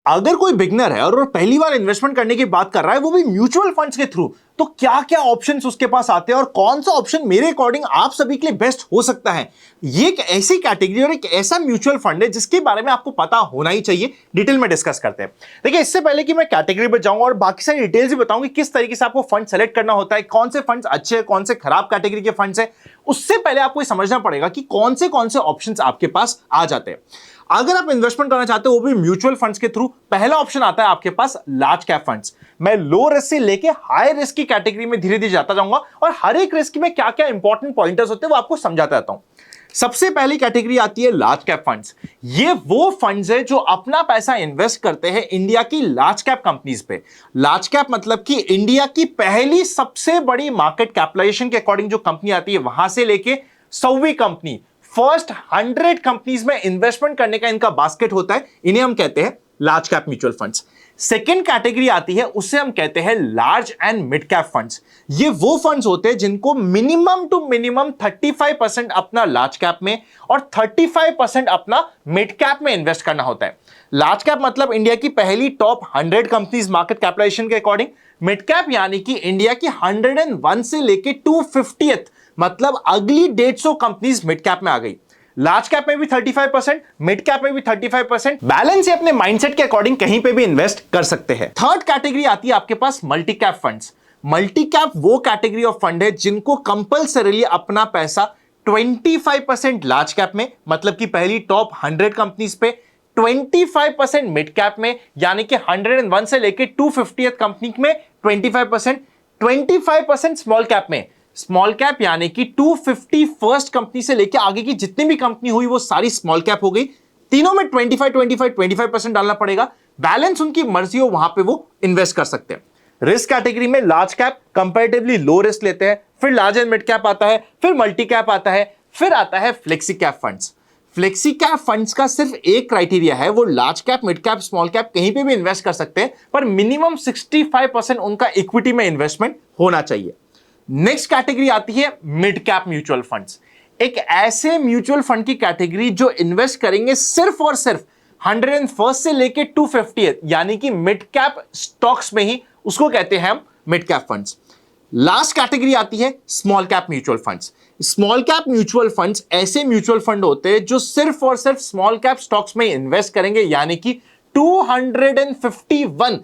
अगर कोई बिगनर है और वो पहली बार इन्वेस्टमेंट करने की बात कर रहा है, वो भी म्यूचुअल फंड्स के थ्रू, तो क्या क्या ऑप्शंस उसके पास आते हैं और कौन सा ऑप्शन मेरे अकॉर्डिंग आप सभी के लिए बेस्ट हो सकता है, ये एक ऐसी कैटेगरी और एक ऐसा म्यूचुअल फंड है जिसके बारे में आपको पता होना ही चाहिए। डिटेल में डिस्कस करते हैं। देखिए, इससे पहले कि मैं कैटेगरी पर जाऊंगा और बाकी सारी डिटेल्स भी बताऊंगी किस तरीके से आपको फंड सेलेक्ट करना होता है, कौन से फंड्स अच्छे हैं, कौन से खराब कैटेगरी के फंड्स है, उससे पहले आपको ये समझना पड़ेगा कि कौन से ऑप्शंस आपके पास आ जाते हैं। अगर आप इन्वेस्टमेंट करना चाहते हो वो भी म्यूचुअल फंड्स के थ्रू, पहला ऑप्शन आता है आपके पास लार्ज कैप फंड्स। मैं लो रिस्क से लेके हाई रिस्क की कैटेगरी में धीरे धीरे जाता जाऊंगा और हर एक रिस्क में क्या क्या इंपॉर्टेंट पॉइंटर्स होते हैं वो आपको समझाता रहता हूं। सबसे पहली कैटेगरी आती है लार्ज कैप फंड्स। ये वो फंड्स है जो अपना पैसा इन्वेस्ट करते हैं इंडिया की लार्ज कैप कंपनीज पे। लार्ज कैप मतलब कि इंडिया की पहली सबसे बड़ी मार्केट कैपिटलाइजेशन के अकॉर्डिंग जो कंपनी आती है वहां से लेके 100वीं कंपनी, फर्स्ट 100 कंपनीज में इन्वेस्टमेंट करने का इनका बास्केट होता है। इन्हें हम कहते हैं large cap mutual funds. Second category आती है, उसे हम कहते हैं large and mid cap funds. ये वो फंड्स होते हैं जिनको मिनिमम टू मिनिमम 35% अपना लार्ज कैप में और 35% अपना मिड कैप में इन्वेस्ट करना होता है। लार्ज कैप मतलब इंडिया की पहली टॉप 100 कंपनीज मार्केट कैपिटलाइजेशन के अकॉर्डिंग। मिड कैप यानी कि इंडिया की 101 से लेके 250th, मतलब अगली 150 कंपनीज मिड कैप में आ गई। लार्ज कैप में भी 35%, मिड कैप में भी 35%, बैलेंस अपने माइंडसेट के अकॉर्डिंग कहीं पे भी इन्वेस्ट कर सकते हैं। थर्ड कैटेगरी आती है आपके पास multi cap funds. Multi cap वो कैटेगरी ऑफ फंड है जिनको कंपल्सरीली अपना पैसा 25% लार्ज कैप में, मतलब कि पहली टॉप 100 कंपनीज पे, 25% मिड कैप में यानी कि 101 से लेके 250th कंपनी में 25%, 25% स्मॉल कैप में। स्मॉल कैप यानी कि 250 फर्स्ट कंपनी से लेके आगे की जितनी भी कंपनी हुई वो सारी स्मॉल कैप हो गई। तीनों में 25% डालना पड़ेगा। बैलेंस उनकी मर्जी हो वहां पे वो इन्वेस्ट कर सकते हैं। रिस्क कैटेगरी में large cap comparatively low risk लेते हैं, फिर लार्ज एंड मिड कैप आता है, फिर मल्टी कैप आता है, फिर आता है flexi cap funds. Flexi cap funds का सिर्फ एक क्राइटेरिया है, वो large cap, mid cap, small cap कहीं पे भी इन्वेस्ट कर सकते हैं, पर मिनिमम 65% उनका इक्विटी में इन्वेस्टमेंट होना चाहिए। नेक्स्ट कैटेगरी आती है मिड कैप म्यूचुअल फंड्स। एक ऐसे म्यूचुअल फंड की कैटेगरी जो इन्वेस्ट करेंगे सिर्फ और सिर्फ 101 से लेके 250 यानी कि मिड कैप स्टॉक्स में ही, उसको कहते हैं हम mid cap funds. Last category आती है small cap mutual funds. Small cap mutual funds ऐसे म्यूचुअल फंड होते हैं जो सिर्फ और सिर्फ स्मॉल कैप स्टॉक्स में इन्वेस्ट करेंगे, यानी कि 251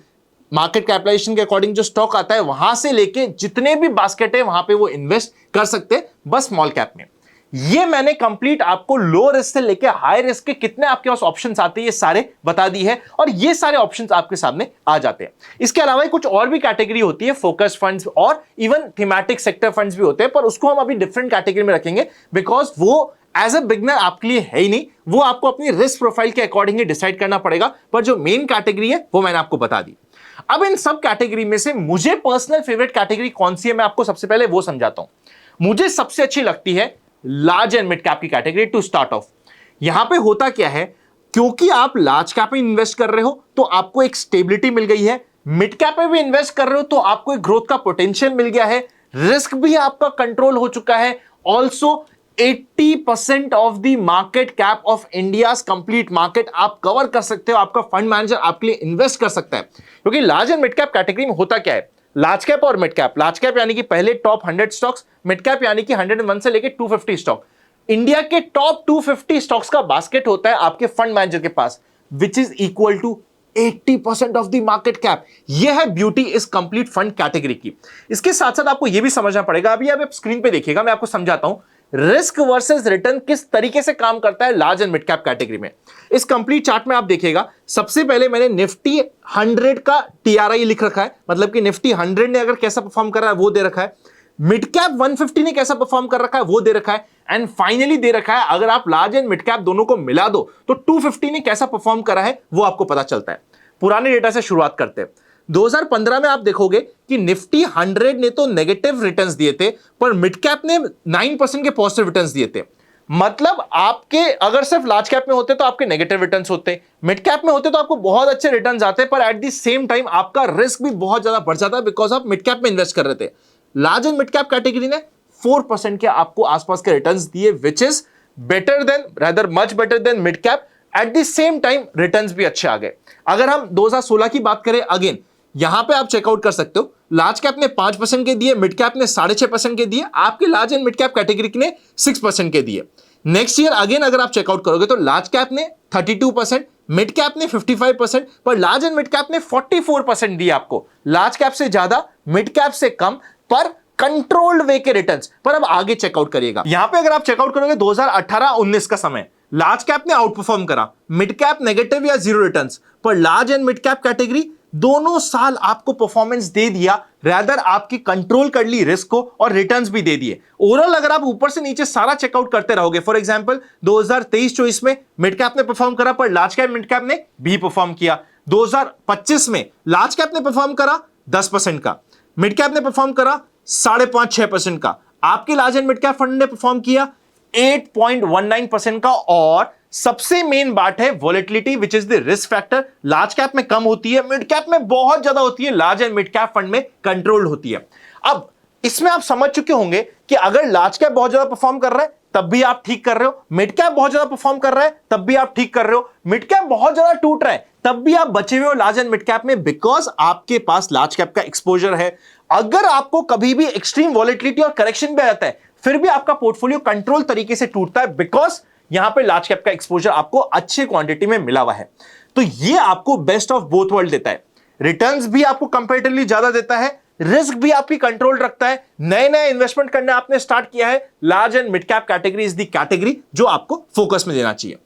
मार्केट कैपिटलाइजेशन के अकॉर्डिंग जो स्टॉक आता है वहां से लेके जितने भी बास्केट है वहां पे वो इन्वेस्ट कर सकते हैं, बस स्मॉल कैप में। ये मैंने कंप्लीट आपको लो रिस्क से लेके हाई रिस्क के कितने आपके पास ऑप्शंस आते हैं ये सारे बता दी है, और ये सारे ऑप्शंस आपके सामने आ जाते हैं। इसके अलावा कुछ और भी कैटेगरी होती है, फोकस फंड्स और इवन थीमेटिक सेक्टर फंड्स भी होते हैं, पर उसको हम अभी डिफरेंट कैटेगरी में रखेंगे बिकॉज वो एज अ बिगनर आपके लिए है ही नहीं, वो आपको अपनी रिस्क प्रोफाइल के अकॉर्डिंग ही डिसाइड करना पड़ेगा। पर जो मेन कैटेगरी है वो मैंने आपको बता दी। अब इन सब कैटेगरी में से मुझे पर्सनल फेवरेट कैटेगरी कौन सी है मैं आपको सबसे पहले वो समझाता हूं। मुझे सबसे अच्छी लगती है लार्ज एंड मिड कैप की कैटेगरी टू स्टार्ट ऑफ। यहां पे होता क्या है, क्योंकि आप लार्ज कैप में इन्वेस्ट कर रहे हो तो आपको एक स्टेबिलिटी मिल गई है, मिड कैप में भी इन्वेस्ट कर रहे हो तो आपको एक ग्रोथ का पोटेंशियल मिल गया है, रिस्क भी आपका कंट्रोल हो चुका है, also 80% of the market cap of India's complete market आप कवर कर सकते हो, आपका फंड मैनेजर आपके लिए इन्वेस्ट कर सकता है। क्योंकि large and mid cap category में होता क्या है, लार्ज कैप और मिड कैप, लार्ज कैप यानी कि पहले टॉप 100 स्टॉक्स, मिड कैप यानी कि 101 से लेके 250 स्टॉक। इंडिया के टॉप 250 स्टॉक्स का बास्केट होता है आपके फंड मैनेजर के पास, which is equal to 80% of the market cap. यह है ब्यूटी इस कंप्लीट फंड कैटेगरी की। इसके साथ साथ आपको यह भी समझना पड़ेगा, अभी आप स्क्रीन पे देखिएगा, मैं आपको समझाता हूं रिस्क वर्सेस रिटर्न किस तरीके से काम करता है large and mid cap category में। इस कंप्लीट चार्ट में आप देखिएगा, सबसे पहले मैंने निफ्टी 100 का टीआरआई लिख रखा है, मतलब कि निफ्टी 100 ने अगर कैसा परफॉर्म कर रहा है वो दे रखा है, मिड कैप 150 ने कैसा परफॉर्म कर रखा है वो दे रखा है, एंड फाइनली दे रखा है अगर आप लार्ज एंड मिड कैप दोनों को मिला दो तो 250 ने कैसा परफॉर्म करा है वो आपको पता चलता है। पुराने डेटा से शुरुआत करते हैं। 2015 में आप देखोगे कि निफ्टी 100 ने तो नेगेटिव रिटर्न्स दिए थे, पर मिड कैप ने 9% के पॉजिटिव रिटर्न्स दिए थे। मतलब आपके अगर सिर्फ लार्ज कैप में होते तो आपके नेगेटिव रिटर्न्स होते, मिड कैप में होते तो आपको बहुत अच्छे रिटर्न्स आते, पर एट द सेम टाइम आपका रिस्क भी बहुत ज्यादा बढ़ जाता है बिकॉज आप मिड कैप में इन्वेस्ट कर रहे थे। Large and mid cap category ने 4% के आपको आसपास के रिटर्न्स दिए, which is better than, rather much better than mid cap, at the same time returns भी अच्छे आ गए। अगर हम 2016 की बात करें, अगेन यहां पे आप चेकआउट कर सकते हो, लार्ज कैप ने 5% के दिए, मिड कैप ने 6.5% के दिए, आपके large and mid cap category ने 6% के दिए। नेक्स्ट ईयर अगेन अगर आप चेकआउट करोगे तो लार्ज कैप ने 32%, मिड कैप ने 55%, पर लार्ज एंड मिड कैप ने 44% दिया आपको। लार्ज कैप से ज्यादा, मिड कैप से कम, पर कंट्रोल्ड वे के रिटर्न्स। पर अब आगे चेकआउट करिएगा, यहां पे अगर आप चेकआउट करोगे 2018-19 का समय, लार्ज कैप ने आउट परफॉर्म करा, मिड कैप नेगेटिव या जीरो रिटर्न्स, पर large and mid cap category दोनों साल आपको परफॉर्मेंस दे दिया, रैदर आपकी कंट्रोल कर ली रिस्क को और रिटर्न्स भी दे दिए। ओवरऑल अगर आप ऊपर से नीचे सारा चेकआउट करते रहोगे, फॉर एग्जांपल 2023-24 में मिड कैप ने परफॉर्म करा, पर लार्ज कैप मिड कैप ने भी परफॉर्म किया। 2025 में लार्ज कैप ने परफॉर्म करा 10% का, मिड कैप ने परफॉर्म करा 5.5-6% का, आपके large and mid cap fund ने परफॉर्म किया 8.19% का। और सबसे मेन बात है volatility, which is the risk factor. Large cap में कम होती है, मिड कैप में बहुत ज्यादा होती है, large and mid cap fund में कंट्रोल्ड होती है। अब इसमें आप समझ चुके होंगे कि अगर लार्ज कैप बहुत ज्यादा परफॉर्म कर रहा है तब भी आप ठीक कर रहे हो, मिड कैप बहुत ज्यादा परफॉर्म कर रहा है तब भी आप ठीक कर रहे हो, मिड कैप बहुत ज्यादा टूट रहा है तब भी आप बचे हुए हो लार्ज एंड मिड कैप में, बिकॉज आपके पास लार्ज कैप का एक्सपोजर है। अगर आपको कभी भी एक्सट्रीम वॉलेटिलिटी और करेक्शन भी आ जाता है फिर भी आपका पोर्टफोलियो कंट्रोल तरीके से टूटता है, बिकॉज यहां पे लार्ज कैप का एक्सपोजर आपको अच्छे क्वांटिटी में मिला हुआ है। तो ये आपको बेस्ट ऑफ बोथ वर्ल्ड देता है, रिटर्न्स भी आपको कंपैरेटिवली ज्यादा देता है, रिस्क भी आपकी कंट्रोल रखता है। नए नए इन्वेस्टमेंट करना आपने स्टार्ट किया है, large and mid cap category is the category जो आपको फोकस में देना चाहिए।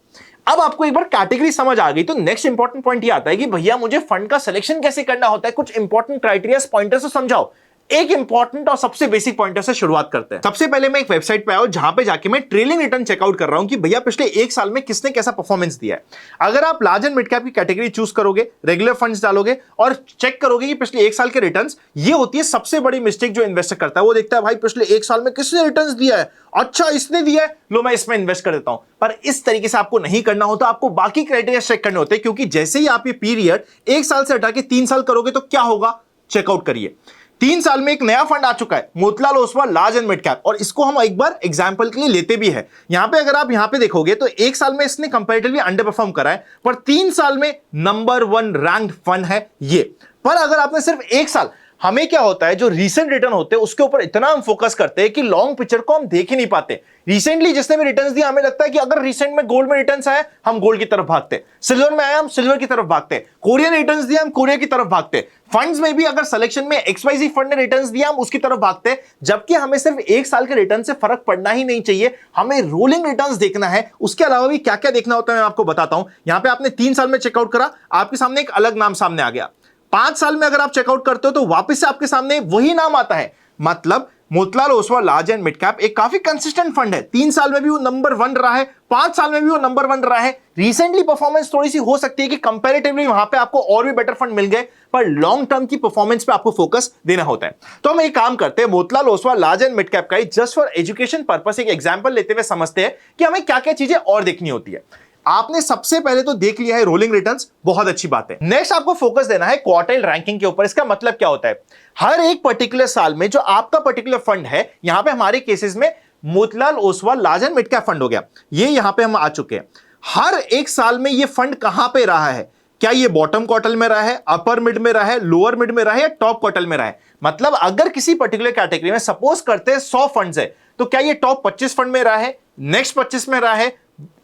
अब आपको एक बार कैटेगरी समझ आ गई तो नेक्स्ट इंपॉर्टेंट पॉइंट ये आता है कि भैया मुझे फंड का सिलेक्शन कैसे करना होता है, कुछ इंपॉर्टेंट क्राइटेरिया पॉइंटर से समझाओ। एक इंपॉर्टेंट और सबसे बेसिक पॉइंटर से शुरुआत करते हैं। सबसे पहले मैं एक वेबसाइट पे आया हूं जहां पे जाके मैं ट्रेलिंग रिटर्न चेकआउट कर रहा हूं कि भैया पिछले एक साल में किसने कैसा परफॉर्मेंस दिया है। अगर आप लार्ज एंड मिड कैप की कैटेगरी चूज करोगे, रेगुलर फंड्स डालोगे और चेक करोगे कि पिछले एक साल के रिटर्न्स, ये होती है सबसे बड़ी मिस्टेक जो इन्वेस्टर करता है। वो देखता है भाई पिछले एक साल में किसने रिटर्न्स दिया है, अच्छा इसने दिया है, लो मैं इसमें इन्वेस्ट कर देता हूं। पर इस तरीके से आपको नहीं करना होता, आपको बाकी क्राइटेरिया चेक करने होते हैं, क्योंकि जैसे ही आप ये पीरियड एक साल से हटा के 3 साल करोगे तो क्या होगा, चेकआउट करिए। 3 साल में एक नया फंड आ चुका है, Motilal Oswal large and mid cap, और इसको हम एक बार एग्जांपल के लिए लेते भी है। यहां पे अगर आप यहां पे देखोगे तो एक साल में इसने कंपैरेटिवली अंडर परफॉर्म करा है, पर 3 साल में नंबर 1 रैंक्ड फंड है ये। पर अगर आपने सिर्फ एक साल, हमें क्या होता है जो रीसेंट रिटर्न होते हैं उसके ऊपर इतना हम फोकस करते हैं कि लॉन्ग पिक्चर को हम देख ही नहीं पाते। रिसेंटली जिसने भी रिटर्न्स दिया हमें लगता है कि अगर रिसेंट में गोल्ड में रिटर्न्स आए हम गोल्ड की तरफ भागते, सिल्वर में आया हम सिल्वर की तरफ भागते, कोरियन रिटर्न्स दिया हम कोरिया की तरफ भागते, फंड्स में भी अगर सिलेक्शन में XYZ फंड ने रिटर्न्स दिया हम उसकी तरफ भागते। जबकि हमें सिर्फ एक साल के रिटर्न से फर्क पड़ना ही नहीं चाहिए, हमें रोलिंग रिटर्न्स देखना है। उसके अलावा भी क्या क्या देखना होता है मैं आपको बताता हूं। यहां पे आपने 3 साल में चेकआउट करा, आपके सामने एक अलग नाम सामने आ गया। 5 साल में अगर आप चेकआउट करते हो तो वापस से आपके सामने वही नाम आता है। मतलब Motilal Oswal large and mid cap एक काफी कंसिस्टेंट फंड है, 3 साल में भी वो नंबर 1 रहा है, 5 साल में भी वो नंबर 1 रहा है। रिसेंटली परफॉर्मेंस थोड़ी सी हो सकती है कि कंपैरेटिवली वहां पे आपको और भी बेटर फंड मिल गए, पर लॉन्ग टर्म की परफॉर्मेंस पे आपको फोकस देना होता है। तो हम एक काम करते हैं, Motilal Oswal large and mid cap का जस्ट फॉर एजुकेशन पर्पस एक एग्जांपल लेते हुए समझते हैं कि हमें क्या क्या चीजें और देखनी होती है। आपने सबसे पहले तो देख लिया है रोलिंग रिटर्न्स, बहुत अच्छी बात है। नेक्स्ट आपको फोकस देना है क्वार्टाइल रैंकिंग के ऊपर। इसका मतलब क्या होता है, हर एक पर्टिकुलर साल में जो आपका पर्टिकुलर फंड है, यहां पे हमारे केसेस में Motilal Oswal large and mid cap fund हो गया, ये यहां पे हम आ चुके हैं। हर एक साल में ये फंड कहां पे रहा है, क्या ये बॉटम क्वार्टाइल में रहा है, अपर मिड में रहा है, लोअर मिड में रहा है या टॉप क्वार्टाइल में रहा है। मतलब अगर किसी पर्टिकुलर कैटेगरी में सपोज करते हैं 100 फंड्स है, तो क्या ये टॉप 25 फंड में रहा है, नेक्स्ट 25 में रहा है,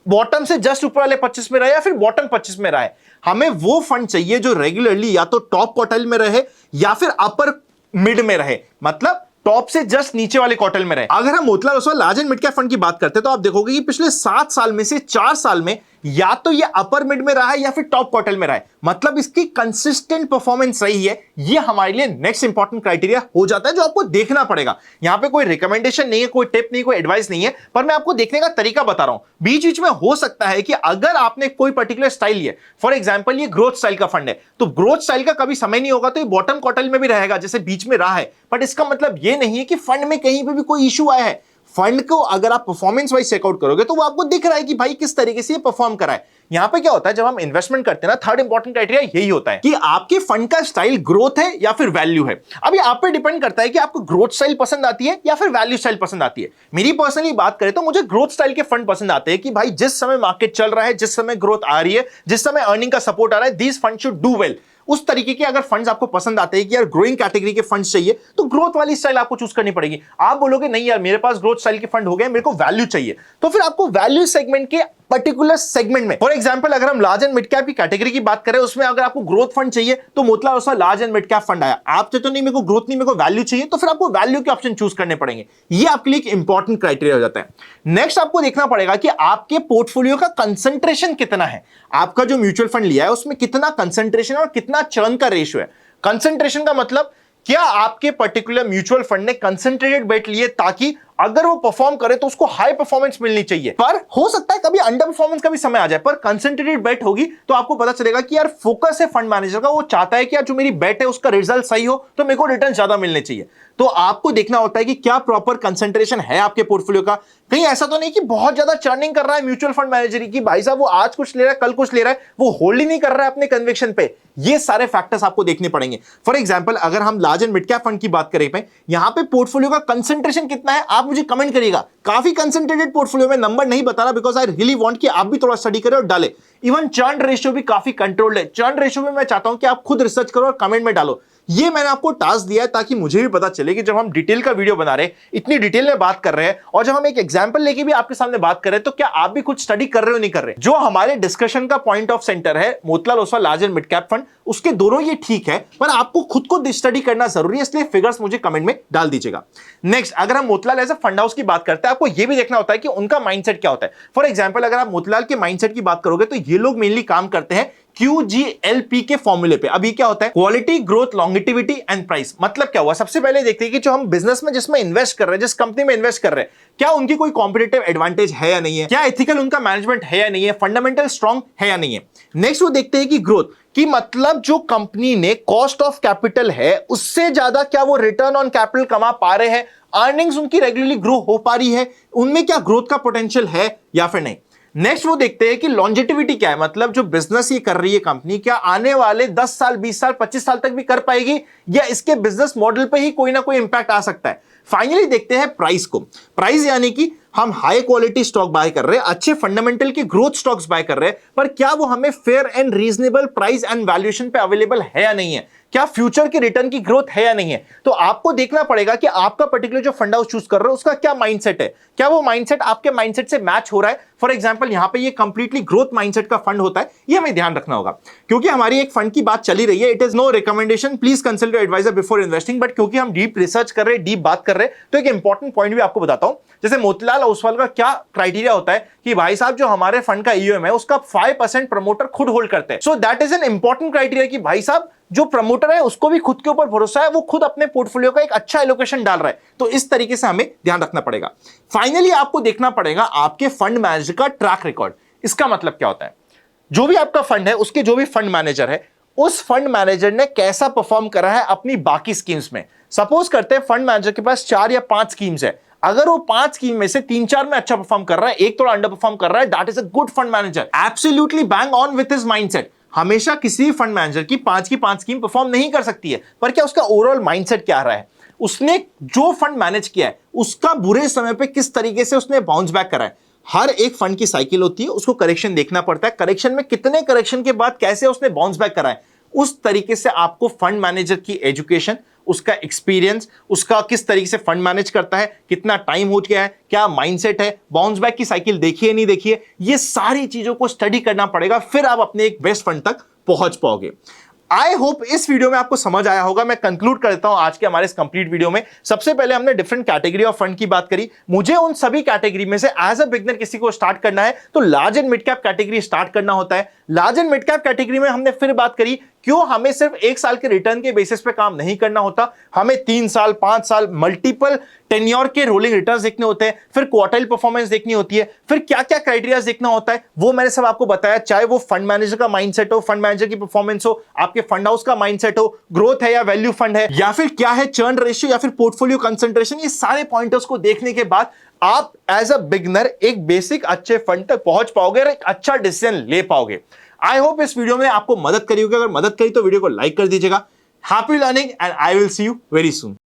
बॉटम से जस्ट ऊपर वाले 25 में रहा है या फिर बॉटम 25 में रहा है। हमें वो फंड चाहिए जो रेगुलरली या तो टॉप क्वार्टाइल में रहे या फिर अपर मिड में रहे, मतलब टॉप से जस्ट नीचे वाले क्वार्टाइल में रहे। अगर हम Motilal Oswal large and mid cap fund की बात करते हैं तो आप देखोगे कि पिछले 7 साल में से 4 साल में या तो ये अपर मिड में रहा है या फिर टॉप क्वार्टाइल में रहा है, मतलब इसकी कंसिस्टेंट परफॉर्मेंस रही है। ये हमारे लिए नेक्स्ट इंपॉर्टेंट क्राइटेरिया हो जाता है जो आपको देखना पड़ेगा। यहां पे कोई रिकमेंडेशन नहीं है, कोई टिप नहीं, कोई एडवाइस नहीं है, पर मैं आपको देखने का तरीका बता रहा हूं। बीच बीच में हो सकता है कि अगर आपने कोई पर्टिकुलर स्टाइल लिया, फॉर एग्जाम्पल ये ग्रोथ स्टाइल का फंड है, तो ग्रोथ स्टाइल का कभी समय नहीं होगा तो ये बॉटम क्वार्टाइल में भी रहेगा जैसे बीच में रहा है, बट इसका मतलब ये नहीं है कि फंड में कहीं पर भी कोई इशू आया है। फंड को अगर आप परफॉर्मेंस वाइज चेकआउट करोगे तो वो आपको दिख रहा है कि भाई किस तरीके से ये परफॉर्म करा है। यहां पे क्या होता है, जब हम इन्वेस्टमेंट करते हैं ना, थर्ड इंपॉर्टेंट क्राइटेरिया यही होता है कि आपके फंड का स्टाइल ग्रोथ है या फिर वैल्यू है। अभी आप पे डिपेंड करता है कि आपको ग्रोथ स्टाइल पसंद आती है या फिर वैल्यू स्टाइल पसंद आती है। मेरी पर्सनली बात करें तो मुझे ग्रोथ स्टाइल के फंड पसंद आते हैं कि भाई जिस समय मार्केट चल रहा है, जिस समय ग्रोथ आ रही है, जिस समय अर्निंग का सपोर्ट आ रहा है, these fund should do well. उस तरीके के अगर फंड्स आपको पसंद आते हैं कि यार ग्रोइंग कैटेगरी के फंड्स चाहिए, तो ग्रोथ वाली स्टाइल आपको चूज करनी पड़ेगी। आप बोलोगे नहीं यार मेरे पास ग्रोथ स्टाइल के फंड हो गए, मेरे को वैल्यू चाहिए, तो फिर आपको वैल्यू सेगमेंट के पर्टिकुलर सेगमेंट में, फॉर एग्जांपल अगर हम लार्ज एंड मिड कैप की कैटेगरी की बात करें, उसमें अगर आपको ग्रोथ फंड चाहिए तो Motilal Oswal large and mid cap fund आया। आप तो नहीं मेरे को ग्रोथ नहीं, मेरे को वैल्यू चाहिए, तो फिर आपको वैल्यू के ऑप्शन चूज करने पड़ेंगे। ये आपके लिए एक इंपॉर्टेंट क्राइटेरिया हो जाता है। नेक्स्ट आपको देखना पड़ेगा कि आपके पोर्टफोलियो का कंसंट्रेशन कितना है। आपका जो म्यूचुअल फंड लिया है उसमें कितना कंसंट्रेशन और कितना चर्न का रेशियो है। कंसंट्रेशन का मतलब क्या आपके पर्टिकुलर म्यूचुअल फंड ने कंसंट्रेटेड बेट लिए ताकि अगर वो परफॉर्म करे तो उसको हाई परफॉर्मेंस मिलनी चाहिए, पर हो सकता है कभी अंडर परफॉर्मेंस का भी समय आ जाए, पर कंसंट्रेटेड बेट होगी तो आपको पता चलेगा कि यार फोकस है फंड मैनेजर का, वो चाहता है कि यार जो मेरी बेट है उसका रिजल्ट सही हो तो मेरे को रिटर्न ज्यादा मिलने चाहिए। तो आपको देखना होता है कि क्या प्रॉपर कंसंट्रेशन है आपके पोर्टफोलियो का। कहीं ऐसा तो नहीं कि बहुत ज्यादा चर्निंग कर रहा है म्यूचुअल फंड मैनेजर की, भाई साहब वो आज कुछ ले रहा है कल कुछ ले रहा है, वो होल्ड ही नहीं कर रहा है अपने कन्विक्शन पे। ये सारे फैक्टर्स आपको देखने पड़ेंगे। फॉर एग्जांपल अगर हम large and mid cap fund की बात करें, यहां पे पोर्टफोलियो का कंसंट्रेशन कितना है आप मुझे कमेंट करिएगा। काफी कंसंट्रेटेड पोर्टफोलियो में, नंबर नहीं बता रहा बिकॉज आई रियली वांट कि आप भी थोड़ा स्टडी करें और डालें। इवन चर्न रेशियो भी काफी कंट्रोल्ड है। चर्न रेशियो में मैं चाहता हूं कि आप खुद रिसर्च करो और कमेंट में डालो। ये मैंने आपको टास्क दिया है ताकि मुझे भी पता चले कि जब हम डिटेल का वीडियो बना रहे हैं, इतनी डिटेल में बात कर रहे हैं, और जब हम एक एग्जांपल लेके भी आपके सामने बात कर रहे हैं, तो क्या आप भी कुछ स्टडी कर रहे हो नहीं कर रहे। जो हमारे डिस्कशन का पॉइंट ऑफ सेंटर है Motilal Oswal large and mid cap fund, उसके दोनों ये ठीक है, पर आपको खुद को स्टडी करना जरूरी है, इसलिए फिगर्स मुझे कमेंट में डाल दीजिएगा। नेक्स्ट अगर हम Motilal as a fund house की बात करते हैं, आपको यह भी देखना होता है कि उनका माइंडसेट क्या होता है। फॉर एग्जांपल अगर आप मोतीलाल के माइंडसेट की बात करोगे तो ये लोग मेनली काम करते हैं QGLP के फॉर्मूले पे। अभी क्या होता है, quality growth longevity and price. मतलब क्या हुआ, सबसे पहले देखते हैं कि जो हम बिजनेस में जिसमें इन्वेस्ट कर रहे हैं, जिस कंपनी में इन्वेस्ट कर रहे हैं, क्या उनकी कोई कॉम्पिटिटिव एडवांटेज है या नहीं है, क्या एथिकल उनका मैनेजमेंट है या नहीं है, फंडामेंटल स्ट्रांग है या नहीं है। नेक्स्ट वो देखते हैं कि ग्रोथ की मतलब जो कंपनी ने कॉस्ट ऑफ कैपिटल है उससे ज्यादा क्या वो रिटर्न ऑन कैपिटल कमा पा रहे हैं, अर्निंग्स उनकी रेगुलरली ग्रो हो पा रही है, उनमें क्या ग्रोथ का पोटेंशियल है या फिर नहीं। नेक्स्ट वो देखते हैं कि लॉन्जेटिविटी क्या है, मतलब जो बिजनेस ये कर रही है कंपनी, क्या आने वाले 10 साल 20 साल 25 साल तक भी कर पाएगी या इसके बिजनेस मॉडल पे ही कोई ना कोई इंपैक्ट आ सकता है। फाइनली देखते हैं प्राइस को। प्राइस यानी कि हम हाई क्वालिटी स्टॉक बाय कर रहे हैं, अच्छे फंडामेंटल के ग्रोथ स्टॉक्स बाय कर रहे हैं, पर क्या वो हमें fair and reasonable price and valuation पे अवेलेबल है या नहीं है, क्या फ्यूचर के रिटर्न की ग्रोथ है या नहीं है। तो आपको देखना पड़ेगा कि आपका पर्टिकुलर जो फंड हाउस चूज कर रहे हो उसका क्या माइंडसेट है, क्या वो माइंडसेट आपके माइंडसेट से मैच हो रहा है। फॉर एग्जांपल यहां पे ये कंप्लीटली ग्रोथ माइंडसेट का फंड होता है, ये हमें ध्यान रखना होगा। क्योंकि हमारी एक फंड की बात चली रही है, it is no recommendation, please consult your advisor before investing, but क्योंकि हम डीप रिसर्च कर रहे हैं, डीप बात कर रहे हैं, तो एक इंपॉर्टेंट पॉइंट भी आपको बताता हूं। जैसे मोतीलाल ओसवाल का क्या क्राइटेरिया होता है कि भाई साहब जो हमारे फंड का ईओएम है उसका 5% प्रमोटर खुद होल्ड करते हैं। So that is an important criteria कि भाई साहब जो प्रमोटर है उसको भी खुद के ऊपर भरोसा है, वो खुद अपने पोर्टफोलियो का एक अच्छा एलोकेशन डाल रहा है। तो इस तरीके से हमें ध्यान रखना पड़ेगा। फाइनली आपको देखना पड़ेगा आपके फंड मैनेजर का ट्रैक रिकॉर्ड। इसका मतलब क्या होता है, जो भी आपका फंड है उसके जो भी फंड मैनेजर है, उस फंड मैनेजर ने कैसा परफॉर्म करा है अपनी बाकी स्कीम्स में। सपोज करते हैं फंड मैनेजर के पास 4 या 5 स्कीम्स है, अगर वो 5 स्कीम में से 3-4 में अच्छा परफॉर्म कर रहा है, एक थोड़ा अंडर परफॉर्म कर रहा है, that is a good fund manager. Absolutely bang on with his mindset. हमेशा किसी फंड मैनेजर की 5 की 5 स्कीम परफॉर्म नहीं कर सकती है, पर क्या उसका ओवरऑल माइंडसेट क्या रहा है, उसने जो फंड मैनेज किया है उसका बुरे समय पे किस तरीके से उसने बाउंस बैक करा है। हर एक फंड की साइकिल होती है, उसको करेक्शन देखना पड़ता है, करेक्शन में कितने करेक्शन के बाद कैसे उसने बाउंस बैक करा है। उस तरीके से आपको फंड मैनेजर की एजुकेशन, उसका एक्सपीरियंस, उसका किस तरीके से फंड मैनेज करता है, कितना टाइम हो गया है, क्या माइंडसेट है, बाउंस बैक की साइकिल देखिए नहीं देखिए, ये सारी चीजों को स्टडी करना पड़ेगा, फिर आप अपने एक बेस्ट फंड तक पहुंच पाओगे। आई होप इस वीडियो में आपको समझ आया होगा। मैं कंक्लूड कर देता हूं आज के हमारे इस कंप्लीट वीडियो में। सबसे पहले हमने डिफरेंट कैटेगरी ऑफ फंड की बात करी। मुझे उन सभी कैटेगरी में से एज अ बिगनर किसी को स्टार्ट करना है तो large and mid cap category start करना होता है। Large and mid cap category में हमने फिर बात करी क्यों हमें सिर्फ 1 साल के रिटर्न के बेसिस पे काम नहीं करना होता, हमें 3 साल 5 साल मल्टीपल टेन्योर के रोलिंग रिटर्न्स देखने होते हैं, फिर क्वार्टाइल परफॉर्मेंस देखनी होती है, फिर क्या क्या क्राइटेरिया देखना होता है वो मैंने सब आपको बताया। चाहे वो फंड मैनेजर का माइंडसेट हो, फंड मैनेजर की परफॉर्मेंस हो, आपके फंड हाउस का माइंडसेट हो, ग्रोथ है या वैल्यू फंड है, या फिर क्या है चर्न रेशियो या फिर पोर्टफोलियो कंसंट्रेशन, ये सारे पॉइंटर्स को देखने के बाद आप एज अ बिगनर एक बेसिक अच्छे फंड तक पहुंच पाओगे और एक अच्छा डिसीजन ले पाओगे। आई होप इस वीडियो में आपको मदद करी होगी। अगर मदद करी तो वीडियो को लाइक कर दीजिएगा। Happy learning and I will see you very soon.